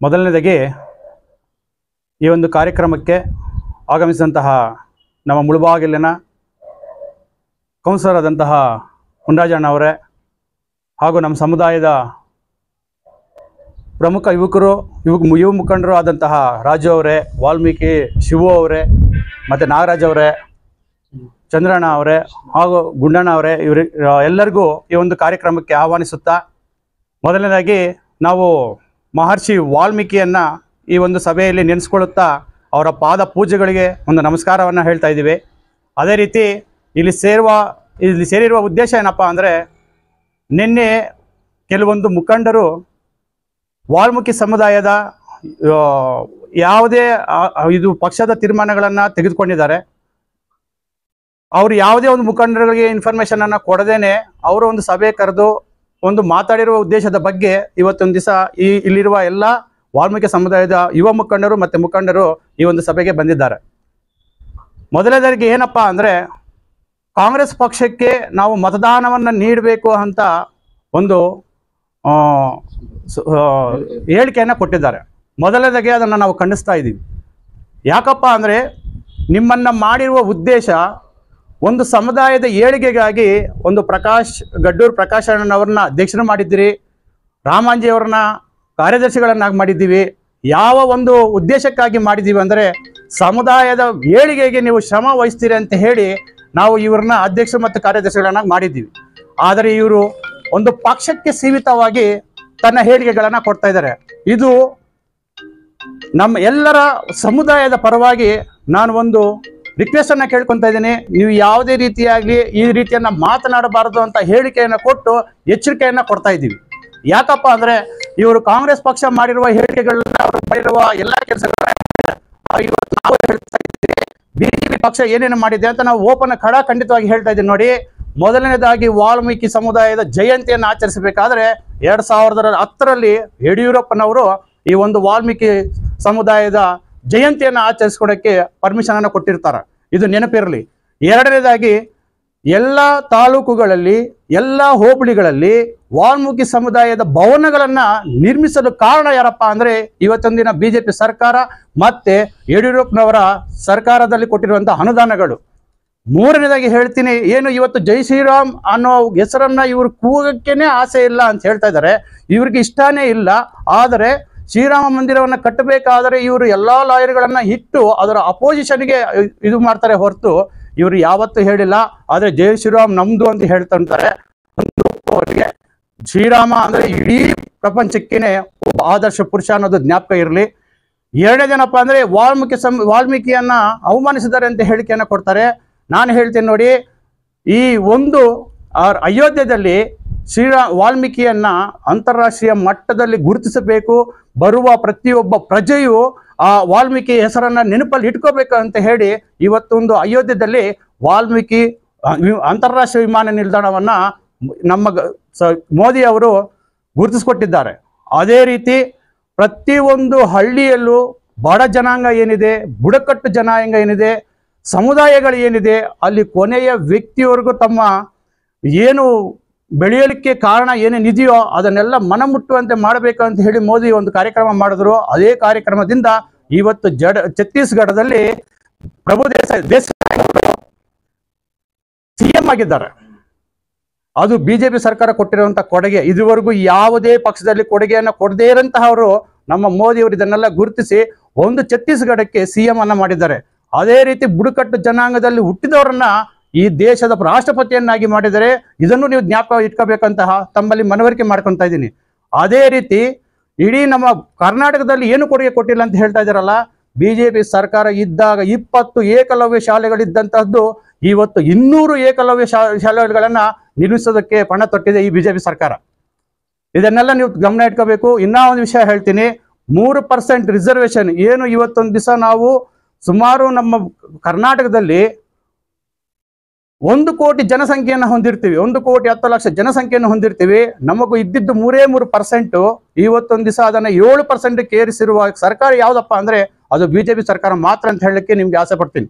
ಮೊದಲನೇದಾಗಿ ಈ ಒಂದು ಕಾರ್ಯಕ್ರಮಕ್ಕೆ ಆಗಮಿಸಿದಂತಹ ನಮ್ಮ ಮುಳಬಾಗಿಲಿನ ಕೌನ್ಸಿಲರ್ ಆದಂತಹ ಮುನ್ರಾಜಣ್ಣ ಅವರೇ ಹಾಗೂ ನಮ್ಮ ಸಮುದಾಯದ ಪ್ರಮುಖ ಯುವ ಮುಖಂಡರು ಆದಂತಹ ರಾಜು ಅವರೇ, ವಾಲ್ಮೀಕಿ ಶಿವು ಅವರೇ, ಮತ್ತು ನಾಗರಾಜ್ ಅವರೇ, ಚಂದ್ರಣ್ಣ ಅವರೇ ಹಾಗೂ ಗುಂಡಣ್ಣ ಅವರೇ, ಎಲ್ಲರಿಗೂ ಈ ಒಂದು ಕಾರ್ಯಕ್ರಮಕ್ಕೆ ಆಹ್ವಾನಿಸುತ್ತಾ, ಮೊದಲನೇದಾಗಿ ನಾವು ಮಹರ್ಷಿ ವಾಲ್ಮೀಕಿಯನ್ನು ಈ ಒಂದು ಸಭೆಯಲ್ಲಿ ನೆನೆಸ್ಕೊಳ್ಳುತ್ತಾ ಅವರ ಪಾದ ಪೂಜೆಗಳಿಗೆ ಒಂದು ನಮಸ್ಕಾರವನ್ನು ಹೇಳ್ತಾ ಇದ್ದೀವಿ. ಅದೇ ರೀತಿ ಇಲ್ಲಿ ಸೇರಿರುವ ಉದ್ದೇಶ ಏನಪ್ಪ ಅಂದರೆ, ನಿನ್ನೆ ಕೆಲವೊಂದು ಮುಖಂಡರು ವಾಲ್ಮೀಕಿ ಸಮುದಾಯದ ಯಾವುದೇ ಇದು ಪಕ್ಷದ ತೀರ್ಮಾನಗಳನ್ನು ತೆಗೆದುಕೊಂಡಿದ್ದಾರೆ. ಅವರು ಯಾವುದೇ ಒಂದು ಮುಖಂಡರಿಗೆ ಇನ್ಫಾರ್ಮೇಷನನ್ನು ಕೊಡದೇನೆ ಅವರು ಒಂದು ಸಭೆ ಕರೆದು ಒಂದು ಮಾತಾಡಿರುವ ಉದ್ದೇಶದ ಬಗ್ಗೆ ಇವತ್ತೊಂದು ದಿವಸ ಇಲ್ಲಿರುವ ಎಲ್ಲ ವಾಲ್ಮೀಕಿ ಸಮುದಾಯದ ಯುವ ಮುಖಂಡರು ಮತ್ತು ಮುಖಂಡರು ಈ ಒಂದು ಸಭೆಗೆ ಬಂದಿದ್ದಾರೆ. ಮೊದಲನೇದಾಗಿ ಏನಪ್ಪ ಅಂದರೆ, ಕಾಂಗ್ರೆಸ್ ಪಕ್ಷಕ್ಕೆ ನಾವು ಮತದಾನವನ್ನು ನೀಡಬೇಕು ಅಂತ ಒಂದು ಹೇಳಿಕೆಯನ್ನು ಕೊಟ್ಟಿದ್ದಾರೆ. ಮೊದಲನೇದಾಗಿ ಅದನ್ನು ನಾವು ಖಂಡಿಸ್ತಾ ಇದ್ದೀವಿ. ಯಾಕಪ್ಪ ಅಂದರೆ, ನಿಮ್ಮನ್ನು ಮಾಡಿರುವ ಉದ್ದೇಶ ಒಂದು ಸಮುದಾಯದ ಏಳಿಗೆಗಾಗಿ ಒಂದು ಗಡ್ಡೂರು ಪ್ರಕಾಶ್ ಅಣ್ಣನವ್ರನ್ನ ಅಧ್ಯಕ್ಷರು ಮಾಡಿದ್ದೀರಿ, ರಾಮಾಂಜಿಯವ್ರನ್ನ ಕಾರ್ಯದರ್ಶಿಗಳನ್ನಾಗಿ ಮಾಡಿದ್ದೀವಿ. ಯಾವ ಒಂದು ಉದ್ದೇಶಕ್ಕಾಗಿ ಮಾಡಿದ್ದೀವಿ ಅಂದರೆ, ಸಮುದಾಯದ ಏಳಿಗೆಗೆ ನೀವು ಶ್ರಮ ವಹಿಸ್ತೀರಿ ಅಂತ ಹೇಳಿ ನಾವು ಇವ್ರನ್ನ ಅಧ್ಯಕ್ಷರು ಮತ್ತು ಕಾರ್ಯದರ್ಶಿಗಳನ್ನಾಗಿ ಮಾಡಿದ್ದೀವಿ. ಆದರೆ ಇವರು ಒಂದು ಪಕ್ಷಕ್ಕೆ ಸೀಮಿತವಾಗಿ ತನ್ನ ಹೇಳಿಕೆಗಳನ್ನು ಕೊಡ್ತಾ ಇದ್ದಾರೆ. ಇದು ನಮ್ಮ ಎಲ್ಲರ ಸಮುದಾಯದ ಪರವಾಗಿ ನಾನು ಒಂದು ರಿಕ್ವೆಸ್ಟನ್ನು ಕೇಳ್ಕೊತಾ ಇದ್ದೀನಿ. ನೀವು ಯಾವುದೇ ರೀತಿಯಾಗಿ ಈ ರೀತಿಯನ್ನು ಮಾತನಾಡಬಾರದು ಅಂತ ಹೇಳಿಕೆಯನ್ನು ಕೊಟ್ಟು ಎಚ್ಚರಿಕೆಯನ್ನು ಕೊಡ್ತಾ ಇದ್ದೀವಿ. ಯಾಕಪ್ಪ ಅಂದರೆ, ಇವರು ಕಾಂಗ್ರೆಸ್ ಪಕ್ಷ ಮಾಡಿರುವ ಹೇಳಿಕೆಗಳನ್ನ, ಅವರು ಮಾಡಿರುವ ಎಲ್ಲ ಕೆಲಸಗಳನ್ನ ಇವತ್ತು ನಾವು ಹೇಳ್ತಾ ಇದ್ದೀವಿ. ಬಿಜೆಪಿ ಪಕ್ಷ ಏನೇನು ಮಾಡಿದೆ ಅಂತ ನಾವು ಖಂಡಿತವಾಗಿ ಹೇಳ್ತಾ ಇದ್ದೀವಿ. ನೋಡಿ, ಮೊದಲನೇದಾಗಿ ವಾಲ್ಮೀಕಿ ಸಮುದಾಯದ ಜಯಂತಿಯನ್ನು ಆಚರಿಸಬೇಕಾದ್ರೆ 2010ರಲ್ಲಿ ಯಡಿಯೂರಪ್ಪನವರು ಈ ಒಂದು ವಾಲ್ಮೀಕಿ ಸಮುದಾಯದ ಜಯಂತಿಯನ್ನು ಆಚರಿಸ್ಕೊಡೋಕ್ಕೆ ಪರ್ಮಿಷನ್ ಅನ್ನು ಕೊಟ್ಟಿರ್ತಾರೆ. ಇದು ನೆನಪಿರಲಿ. ಎರಡನೇದಾಗಿ ಎಲ್ಲ ತಾಲೂಕುಗಳಲ್ಲಿ, ಎಲ್ಲ ಹೋಬಳಿಗಳಲ್ಲಿ ವಾಲ್ಮೀಕಿ ಸಮುದಾಯದ ಭವನಗಳನ್ನು ನಿರ್ಮಿಸಲು ಕಾರಣ ಯಾರಪ್ಪ ಅಂದರೆ, ಇವತ್ತೊಂದಿನ ಬಿಜೆಪಿ ಸರ್ಕಾರ ಮತ್ತೆ ಯಡಿಯೂರಪ್ಪನವರ ಸರ್ಕಾರದಲ್ಲಿ ಕೊಟ್ಟಿರುವಂತಹ ಅನುದಾನಗಳು. ಮೂರನೇದಾಗಿ ಹೇಳ್ತೀನಿ, ಏನು ಇವತ್ತು ಜೈ ಶ್ರೀರಾಮ್ ಅನ್ನೋ ಹೆಸರನ್ನ ಇವರು ಕೂಗಕ್ಕೇನೆ ಆಸೆ ಇಲ್ಲ ಅಂತ ಹೇಳ್ತಾ ಇದ್ದಾರೆ. ಇವ್ರಿಗೆ ಇಷ್ಟನೇ ಇಲ್ಲ. ಆದರೆ ಶ್ರೀರಾಮ ಮಂದಿರವನ್ನು ಕಟ್ಟಬೇಕಾದರೆ ಇವರು ಎಲ್ಲ ಲಾಯರ್ಗಳನ್ನು ಇಟ್ಟು ಅದರ ಅಪೋಸಿಷನ್ಗೆ ಇದು ಮಾಡ್ತಾರೆ ಹೊರತು ಇವರು ಯಾವತ್ತೂ ಹೇಳಿಲ್ಲ. ಆದರೆ ಜೈ ಶ್ರೀರಾಮ್ ನಮ್ದು ಅಂತ ಹೇಳ್ತಾರೆ. ಅವರಿಗೆ ಶ್ರೀರಾಮ ಅಂದರೆ ಇಡೀ ಪ್ರಪಂಚಕ್ಕೇನೆ ಒಬ್ಬ ಆದರ್ಶ ಪುರುಷ ಅನ್ನೋದು ಜ್ಞಾಪಕ ಇರಲಿ. ಎರಡನೇದೇನಪ್ಪ ಅಂದರೆ, ವಾಲ್ಮೀಕಿಯನ್ನ ಅವಮಾನಿಸಿದ್ದಾರೆ ಅಂತ ಹೇಳಿಕೆಯನ್ನು ಕೊಡ್ತಾರೆ. ನಾನು ಹೇಳ್ತೀನಿ ನೋಡಿ, ಈ ಒಂದು ಅಯೋಧ್ಯೆಯಲ್ಲಿ ವಾಲ್ಮೀಕಿಯನ್ನ ಅಂತಾರಾಷ್ಟ್ರೀಯ ಮಟ್ಟದಲ್ಲಿ ಗುರುತಿಸಬೇಕು. ಬರುವ ಪ್ರತಿಯೊಬ್ಬ ಪ್ರಜೆಯು ಆ ವಾಲ್ಮೀಕಿ ಹೆಸರನ್ನ ನೆನಪಲ್ಲಿ ಇಟ್ಕೋಬೇಕು ಅಂತ ಹೇಳಿ ಇವತ್ತೊಂದು ಅಯೋಧ್ಯೆಯಲ್ಲಿ ವಾಲ್ಮೀಕಿ ಅಂತಾರಾಷ್ಟ್ರೀಯ ವಿಮಾನ ನಿಲ್ದಾಣವನ್ನ ನಮ್ಮ ಮೋದಿ ಅವರು ಗುರುತಿಸ್ಕೊಟ್ಟಿದ್ದಾರೆ. ಅದೇ ರೀತಿ ಪ್ರತಿಯೊಂದು ಹಳ್ಳಿಯಲ್ಲೂ ಬಡ ಜನಾಂಗ ಏನಿದೆ, ಬುಡಕಟ್ಟು ಜನಾಂಗ ಏನಿದೆ, ಸಮುದಾಯಗಳು ಏನಿದೆ, ಅಲ್ಲಿ ಕೊನೆಯ ವ್ಯಕ್ತಿಯವರೆಗೂ ತಮ್ಮ ಏನು ಬೆಳೆಯಲಿಕ್ಕೆ ಕಾರಣ ಏನೇನಿದೆಯೋ ಅದನ್ನೆಲ್ಲ ಮನಮುಟ್ಟುವಂತೆ ಮಾಡಬೇಕು ಅಂತ ಹೇಳಿ ಮೋದಿ ಒಂದು ಕಾರ್ಯಕ್ರಮ ಮಾಡಿದ್ರು. ಅದೇ ಕಾರ್ಯಕ್ರಮದಿಂದ ಇವತ್ತು ಛತ್ತೀಸ್ಗಢದಲ್ಲಿ ಪ್ರಭು ದೇಸಾಯಿ ಸಿಎಂ ಆಗಿದ್ದಾರೆ. ಅದು ಬಿಜೆಪಿ ಸರ್ಕಾರ ಕೊಟ್ಟಿರುವಂತಹ ಕೊಡುಗೆ. ಇದುವರೆಗೂ ಯಾವುದೇ ಪಕ್ಷದಲ್ಲಿ ಕೊಡುಗೆಯನ್ನು ಕೊಡದೇ ಇರಂತಹವರು ನಮ್ಮ ಮೋದಿಯವರು ಇದನ್ನೆಲ್ಲ ಗುರುತಿಸಿ ಒಂದು ಛತ್ತೀಸ್ಗಢಕ್ಕೆ ಸಿಎಂ ಅನ್ನ ಮಾಡಿದ್ದಾರೆ. ಅದೇ ರೀತಿ ಬುಡಕಟ್ಟು ಜನಾಂಗದಲ್ಲಿ ಹುಟ್ಟಿದವರನ್ನ ಈ ದೇಶದ ರಾಷ್ಟ್ರಪತಿಯನ್ನಾಗಿ ಮಾಡಿದರೆ. ಇದನ್ನು ನೀವು ಜ್ಞಾಪಕ ಇಟ್ಕೋಬೇಕಂತಹ ತಮ್ಮಲ್ಲಿ ಮನವರಿಕೆ ಮಾಡ್ಕೊತಾ ಇದ್ದೀನಿ. ಅದೇ ರೀತಿ ಇಡೀ ನಮ್ಮ ಕರ್ನಾಟಕದಲ್ಲಿ ಏನು ಕೊಡುಗೆ ಕೊಟ್ಟಿಲ್ಲ ಅಂತ ಹೇಳ್ತಾ ಇದ್ದಾರಲ್ಲ, ಬಿಜೆಪಿ ಸರ್ಕಾರ ಇದ್ದಾಗ 20 ಏಕಲವ್ಯ ಶಾಲೆಗಳಿದ್ದಂತಹದ್ದು ಇವತ್ತು 200 ಏಕಲವ್ಯ ಶಾಲೆಗಳನ್ನ ನಿರ್ಮಿಸೋದಕ್ಕೆ ಪಣ ತೊಟ್ಟಿದೆ ಈ ಬಿಜೆಪಿ ಸರ್ಕಾರ. ಇದನ್ನೆಲ್ಲ ನೀವು ಗಮನ ಇಟ್ಕೋಬೇಕು. ಇನ್ನೂ ಒಂದು ವಿಷಯ ಹೇಳ್ತೀನಿ, 3% ರಿಸರ್ವೇಶನ್ ಏನು ಇವತ್ತೊಂದು ದಿವಸ ನಾವು ಸುಮಾರು ನಮ್ಮ ಕರ್ನಾಟಕದಲ್ಲಿ 1 ಕೋಟಿ ಜನಸಂಖ್ಯೆಯನ್ನು ಹೊಂದಿರ್ತೀವಿ, 1,10,00,000 ಜನಸಂಖ್ಯೆಯನ್ನು ಹೊಂದಿರ್ತೀವಿ. ನಮಗೂ ಇದ್ದಿದ್ದು 3% ಇವತ್ತೊಂದು ದಿವಸ ಅದನ್ನು 7% ಏರಿಸಿರುವ ಸರ್ಕಾರ ಯಾವುದಪ್ಪ ಅಂದರೆ ಅದು ಬಿಜೆಪಿ ಸರ್ಕಾರ ಮಾತ್ರ ಅಂತ ಹೇಳಲಿಕ್ಕೆ ನಿಮ್ಗೆ ಆಸೆ ಪಡ್ತೀನಿ.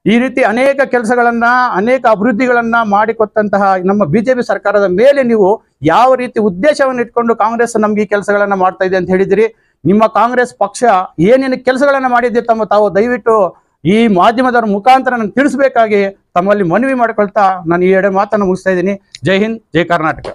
ಈ ರೀತಿ ಅನೇಕ ಕೆಲಸಗಳನ್ನ, ಅನೇಕ ಅಭಿವೃದ್ಧಿಗಳನ್ನ ಮಾಡಿಕೊಟ್ಟಂತಹ ನಮ್ಮ ಬಿಜೆಪಿ ಸರ್ಕಾರದ ಮೇಲೆ ನೀವು ಯಾವ ರೀತಿ ಉದ್ದೇಶವನ್ನು ಇಟ್ಕೊಂಡು ಕಾಂಗ್ರೆಸ್ ನಮ್ಗೆ ಈ ಕೆಲಸಗಳನ್ನ ಮಾಡ್ತಾ ಇದೆ ಅಂತ ಹೇಳಿದಿರಿ. ನಿಮ್ಮ ಕಾಂಗ್ರೆಸ್ ಪಕ್ಷ ಏನೇನು ಕೆಲಸಗಳನ್ನು ಮಾಡಿದ್ದೆ ತಾವು ದಯವಿಟ್ಟು ಈ ಮಾಧ್ಯಮದವರ ಮುಖಾಂತರ ನಾನು ತಿಳಿಸಬೇಕಾಗಿ ತಮ್ಮಲ್ಲಿ ಮನವಿ ಮಾಡಿಕೊಳ್ತಾ ನಾನು ಈ ಮಾತನ್ನು ಮುಗಿಸ್ತಾ ಇದ್ದೀನಿ. ಜೈ ಹಿಂದ್, ಜೈ ಕರ್ನಾಟಕ.